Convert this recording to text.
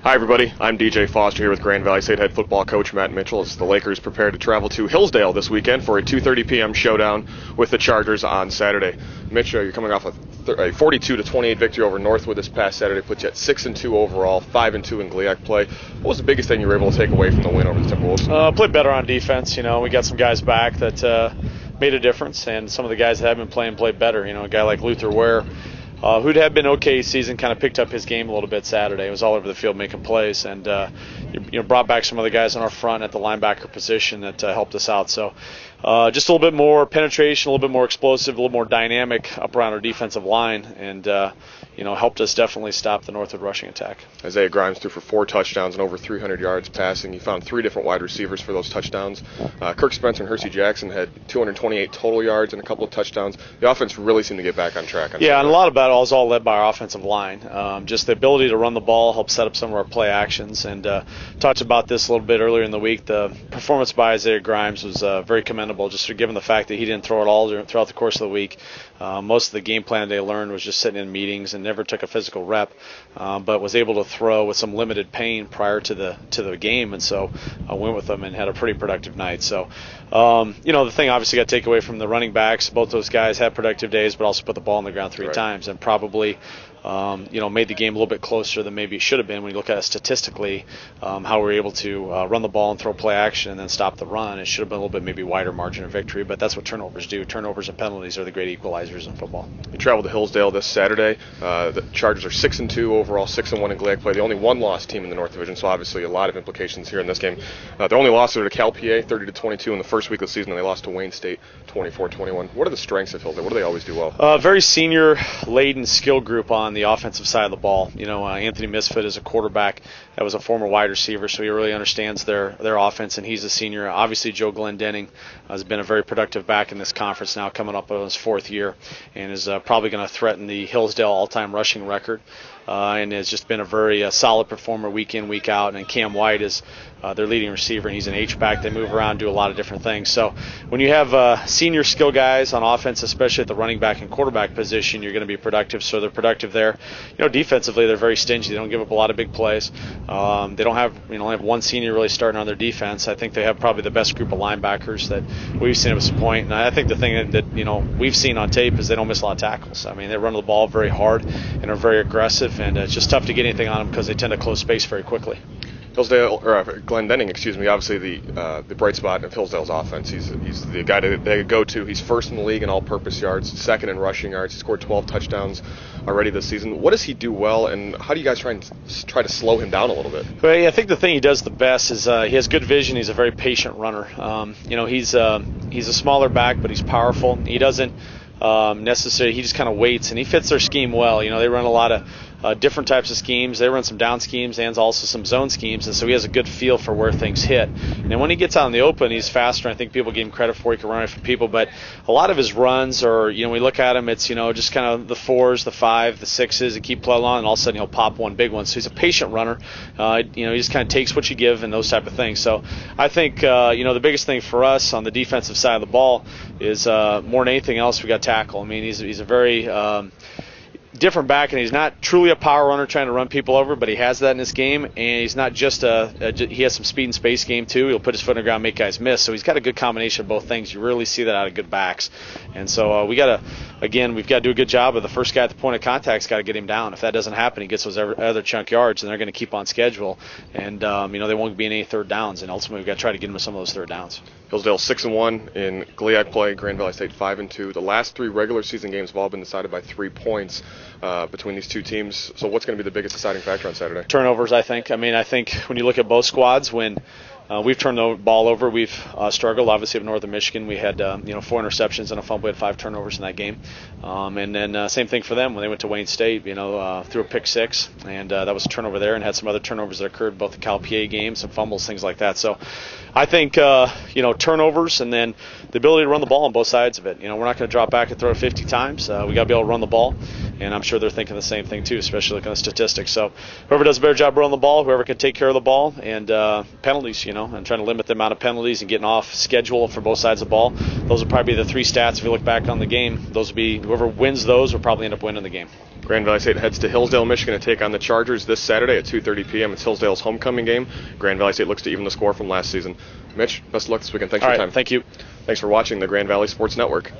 Hi everybody, I'm DJ Foster here with Grand Valley State head football coach Matt Mitchell as the Lakers prepare to travel to Hillsdale this weekend for a 2:30 p.m. showdown with the Chargers on Saturday. Mitch, you're coming off a 42-28 victory over Northwood this past Saturday, puts you at 6-2 overall, 5-2 in GLIAC play. What was the biggest thing you were able to take away from the win over the Timberwolves? Played better on defense. We got some guys back that made a difference, and some of the guys that have been playing played better. A guy like Luther Ware, who'd have been okay season, kind of picked up his game a little bit Saturday. He was all over the field making plays, and brought back some other guys on our front at the linebacker position that helped us out. So just a little bit more penetration, a little bit more explosive, a little more dynamic up around our defensive line, and helped us definitely stop the Northwood rushing attack. Isaiah Grimes threw for 4 touchdowns and over 300 yards passing. You found 3 different wide receivers for those touchdowns. Kirk Spencer and Hersey Jackson had 228 total yards and a couple of touchdowns. The offense really seemed to get back on track. And a lot of that was all led by our offensive line. Just the ability to run the ball helped set up some of our play actions. And talked about this a little bit earlier in the week. The performance by Isaiah Grimes was very commendable, just given the fact that he didn't throw it all throughout the course of the week. Most of the game plan they learned was just sitting in meetings and never took a physical rep, but was able to throw with some limited pain prior to the game, and so I went with them and had a pretty productive night. So, the thing obviously got to take away from the running backs. Both those guys had productive days, but also put the ball on the ground 3 times, and probably made the game a little bit closer than maybe it should have been when you look at it statistically, how we were able to run the ball and throw play action and then stop the run. It should have been a little bit maybe wider margin of victory, but that's what turnovers do. Turnovers and penalties are the great equalizers in football. You traveled to Hillsdale this Saturday. The Chargers are 6-2 overall, 6-1 in GLIAC play. The only one-loss team in the North Division, so obviously a lot of implications here in this game. Their only loss was to Cal PA, 30-22 in the first week of the season, and they lost to Wayne State, 24-21. What are the strengths of Hillsdale? What do they always do well? Very senior-laden skill group on the offensive side of the ball. Anthony Misfit is a quarterback that was a former wide receiver, so he really understands their offense, and he's a senior. Obviously, Joe Glendenning has been a very productive back in this conference now, coming up on his 4th year, and is probably going to threaten the Hillsdale all-time rushing record. And has just been a very solid performer week in, week out. And Cam White is their leading receiver, and he's an H-back. They move around, do a lot of different things. So when you have senior skill guys on offense, especially at the running back and quarterback position, you're going to be productive. So they're productive there. Defensively, they're very stingy. They don't give up a lot of big plays. They don't have only have one senior really starting on their defense. I think they have probably the best group of linebackers that we've seen at this point. And I think the thing that we've seen on tape is they don't miss a lot of tackles. I mean, they run the ball very hard and are very aggressive. And it's just tough to get anything on them because they tend to close space very quickly. Glendenning, obviously the bright spot of Hillsdale's offense. He's the guy that they go to. He's first in the league in all-purpose yards, second in rushing yards. He scored 12 touchdowns already this season. What does he do well, and how do you guys try to slow him down a little bit? Well, I think the thing he does the best is he has good vision. He's a very patient runner. He's a smaller back, but he's powerful. He doesn't necessarily. He just kind of waits, and he fits their scheme well. They run a lot of different types of schemes. They run some down schemes and also some zone schemes, and so he has a good feel for where things hit. And when he gets out in the open, he's faster. I think people give him credit for he can run it for people, but a lot of his runs are, we look at him, it's, just kind of the 4s, the 5, the 6s, and keep playing along, and all of a sudden he'll pop one big one. So he's a patient runner. He just kind of takes what you give and those type of things. So I think, the biggest thing for us on the defensive side of the ball is more than anything else, we got tackle. I mean, he's a very different back, and he's not truly a power runner trying to run people over, but he has that in his game, and he's not just he has some speed and space game too. He'll put his foot on the ground, make guys miss, so he's got a good combination of both things. You really see that out of good backs, and so we've got to do a good job of the first guy at the point of contact's got to get him down. If that doesn't happen, he gets those other chunk yards, and they're going to keep on schedule, and they won't be in any third downs, and ultimately we've got to try to get him some of those third downs. Hillsdale 6-1 in GLIAC play, Grand Valley State 5-2. The last 3 regular season games have all been decided by 3 points between these two teams. So what's going to be the biggest deciding factor on Saturday? Turnovers, I think. I think when you look at both squads, when we've turned the ball over, we've struggled. Obviously, of Northern Michigan, we had 4 interceptions and a fumble. We had 5 turnovers in that game. And then same thing for them when they went to Wayne State. Threw a pick 6, and that was a turnover there, and had some other turnovers that occurred both the Cal PA games, some fumbles, things like that. So I think turnovers, and then the ability to run the ball on both sides of it. We're not going to drop back and throw it 50 times. We got to be able to run the ball. and I'm sure they're thinking the same thing too, especially looking at the statistics. So whoever does a better job running the ball, whoever can take care of the ball, and penalties, and trying to limit the amount of penalties and getting off schedule for both sides of the ball. Those would probably be the three stats if you look back on the game. Those would be whoever wins those will probably end up winning the game. Grand Valley State heads to Hillsdale, Michigan to take on the Chargers this Saturday at 2:30 p.m. It's Hillsdale's homecoming game. Grand Valley State looks to even the score from last season. Mitch, best of luck this weekend. Thanks for your time. Thank you. Thanks for watching the Grand Valley Sports Network.